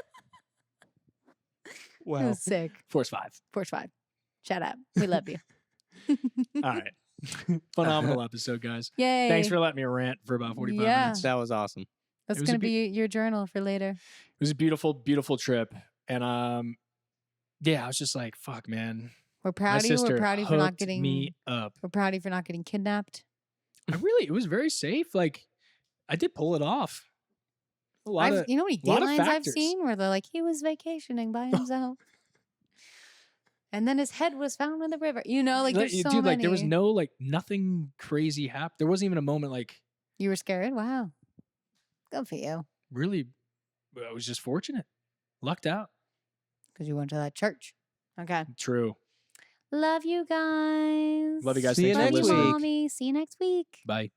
Wow. was sick. Force 5. Force 5. Shut up. We love you. All right. Phenomenal episode, guys. Yay. Thanks for letting me rant for about 45 Yeah. minutes. That was awesome. That's it was a gonna be your journal for later. It was a beautiful, beautiful trip. And yeah, I was just like, fuck, man. We're My proud of you. sister We're proud of you for not hooked getting me up. We're proud of you for not getting kidnapped. It was very safe. Like, I did pull it off. A lot of, You know how many lot of Daylines I've factors. seen where they're like, he was vacationing by himself. And then his head was found in the river. You know, like there's so dude, many. like there was no, like nothing crazy happened. There wasn't even a moment like You were scared? Wow. Good for you. really, I was just fortunate. Lucked out. Because you went to that church. Okay. True. Love you guys. Love you guys. See you Thanks for next Love you, week. listening. Mommy. See you next week. Bye.